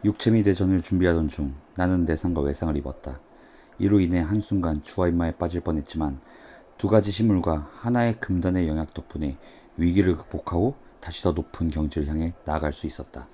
육체미 대전을 준비하던 중 나는 내상과 외상을 입었다. 이로 인해 한순간 주화인마에 빠질 뻔했지만 두 가지 식물과 하나의 금단의 영약 덕분에 위기를 극복하고 다시 더 높은 경지를 향해 나아갈 수 있었다.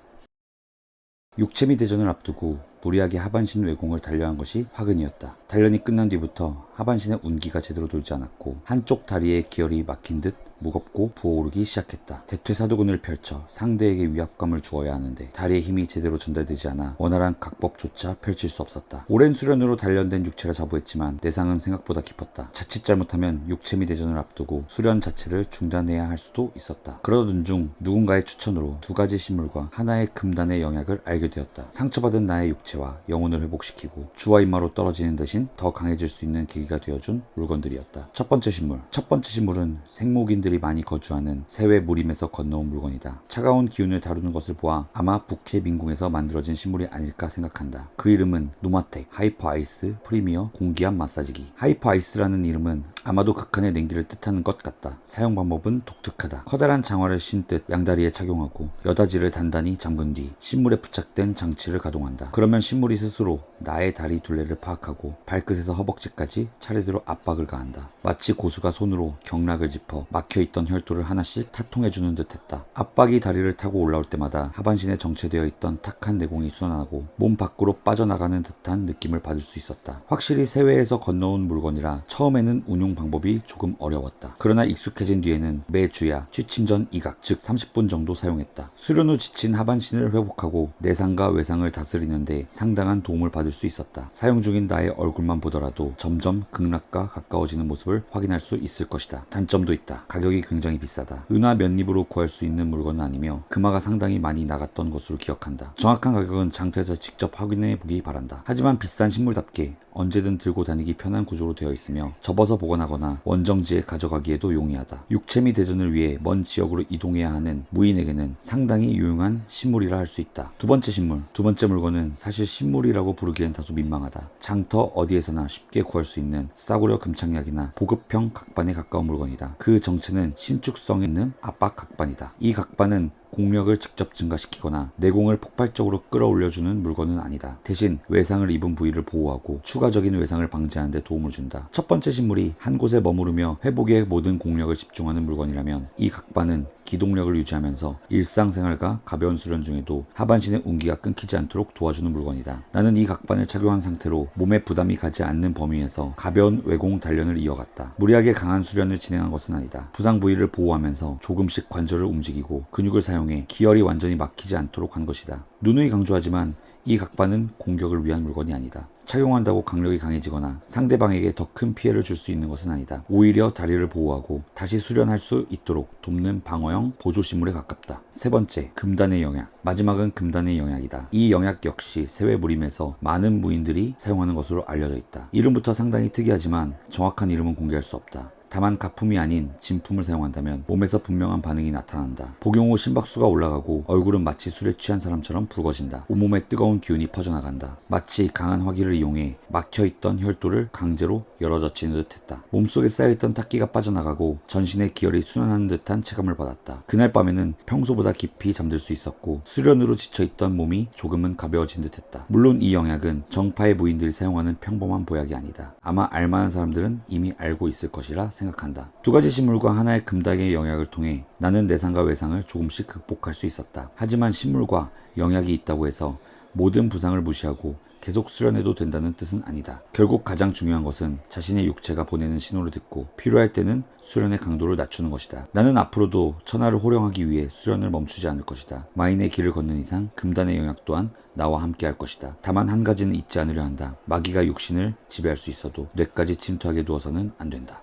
육체미 대전을 앞두고 무리하게 하반신 외공을 단련한 것이 화근이었다. 단련이 끝난 뒤부터 하반신의 운기가 제대로 돌지 않았고 한쪽 다리에 기혈이 막힌 듯 무겁고 부어오르기 시작했다. 대퇴사두근을 펼쳐 상대에게 위압감을 주어야 하는데 다리의 힘이 제대로 전달되지 않아 원활한 각법조차 펼칠 수 없었다. 오랜 수련으로 단련된 육체라 자부했지만 내상은 생각보다 깊었다. 자칫 잘못하면 육체미 대전을 앞두고 수련 자체를 중단해야 할 수도 있었다. 그러던 중 누군가의 추천으로 두 가지 식물과 하나의 금단의 영약을 알게 되었다. 상처받은 나의 육체와 영혼을 회복시키고 주와 인마로 떨어지는 대신 더 강해질 수 있는 계기가 되어준 물건들이었다. 첫 번째 식물은 생목인들이 많이 거주하는 세외 무림에서 건너온 물건이다. 차가운 기운을 다루는 것을 보아 아마 북해 민궁에서 만들어진 식물이 아닐까 생각한다. 그 이름은 노마텍 하이퍼 아이스 프리미어 공기압 마사지기. 하이퍼 아이스라는 이름은 아마도 극한의 냉기를 뜻하는 것 같다. 사용 방법은 독특하다. 커다란 장화를 신듯 양다리에 착용하고 여다지를 단단히 잠근 뒤 식물에 부착된 장치를 가동한다. 그러면 식물이 스스로 나의 다리 둘레를 파악하고 발끝에서 허벅지까지 차례대로 압박을 가한다. 마치 고수가 손으로 경락을 짚어 막혀있던 혈도를 하나씩 타통해주는 듯했다. 압박이 다리를 타고 올라올 때마다 하반신에 정체되어 있던 탁한 내공이 순환하고 몸 밖으로 빠져나가는 듯한 느낌을 받을 수 있었다. 확실히 세외에서 건너온 물건이라 처음에는 운용 방법이 조금 어려웠다. 그러나 익숙해진 뒤에는 매 주야 취침 전 이각, 즉 30분 정도 사용했다. 수련 후 지친 하반신을 회복하고 내상과 외상을 다스리는데 상당한 도움을 받을 수 있었다. 사용 중인 나의 얼굴만 보더라도 점점 극락과 가까워지는 모습을 확인할 수 있을 것이다. 단점도 있다. 가격이 굉장히 비싸다. 은화 몇 립으로 구할 수 있는 물건은 아니며 금화가 상당히 많이 나갔던 것으로 기억한다. 정확한 가격은 장터에서 직접 확인해 보기 바란다. 하지만 비싼 식물답게 언제든 들고 다니기 편한 구조로 되어 있으며 접어서 보관하거나 원정지에 가져가기에도 용이하다. 육체미 대전을 위해 먼 지역으로 이동해야 하는 무인에게는 상당히 유용한 식물이라 할 수 있다. 두 번째 물건은 사실 식물이라고 부르기엔 다소 민망하다. 장터 어디에서나 쉽게 구할 수 있는 싸구려 금착약이나 보급형 각반에 가까운 물건이다. 그 정체는 신축성 있는 압박 각반이다. 이 각반은 공력을 직접 증가시키거나 내공을 폭발적으로 끌어올려주는 물건은 아니다. 대신 외상을 입은 부위를 보호하고 추가적인 외상을 방지하는 데 도움을 준다. 첫 번째 식물이 한 곳에 머무르며 회복에 모든 공력을 집중하는 물건이라면 이 각반은 기동력을 유지하면서 일상생활과 가벼운 수련 중에도 하반신의 운기가 끊기지 않도록 도와주는 물건이다. 나는 이 각반을 착용한 상태로 몸에 부담이 가지 않는 범위에서 가벼운 외공 단련을 이어갔다. 무리하게 강한 수련을 진행한 것은 아니다. 부상 부위를 보호하면서 조금씩 관절을 움직이고 근육을 사용해 기혈이 완전히 막히지 않도록 한 것이다. 누누이 강조하지만 이 각반은 공격을 위한 물건이 아니다. 착용한다고 강력이 강해지거나 상대방에게 더 큰 피해를 줄 수 있는 것은 아니다. 오히려 다리를 보호하고 다시 수련할 수 있도록 돕는 방어형 보조식물에 가깝다. 세 번째, 금단의 영약. 마지막은 금단의 영약이다. 이 영약 역시 세외 무림에서 많은 무인들이 사용하는 것으로 알려져 있다. 이름부터 상당히 특이하지만 정확한 이름은 공개할 수 없다. 다만 가품이 아닌 진품을 사용한다면 몸에서 분명한 반응이 나타난다. 복용 후 심박수가 올라가고 얼굴은 마치 술에 취한 사람처럼 붉어진다. 온몸에 뜨거운 기운이 퍼져나간다. 마치 강한 화기를 이용해 막혀있던 혈도를 강제로 열어젖히는 듯했다. 몸속에 쌓여있던 탁기가 빠져나가고 전신의 기혈이 순환하는 듯한 체감을 받았다. 그날 밤에는 평소보다 깊이 잠들 수 있었고 수련으로 지쳐있던 몸이 조금은 가벼워진 듯했다. 물론 이 영약은 정파의 무인들이 사용하는 평범한 보약이 아니다. 아마 알만한 사람들은 이미 알고 있을 것이라 생각한다. 두 가지 식물과 하나의 금단의 영약을 통해 나는 내상과 외상을 조금씩 극복할 수 있었다. 하지만 식물과 영약이 있다고 해서 모든 부상을 무시하고 계속 수련해도 된다는 뜻은 아니다. 결국 가장 중요한 것은 자신의 육체가 보내는 신호를 듣고 필요할 때는 수련의 강도를 낮추는 것이다. 나는 앞으로도 천하를 호령하기 위해 수련을 멈추지 않을 것이다. 마인의 길을 걷는 이상 금단의 영약 또한 나와 함께 할 것이다. 다만 한 가지는 잊지 않으려 한다. 마귀가 육신을 지배할 수 있어도 뇌까지 침투하게 두어서는 안 된다.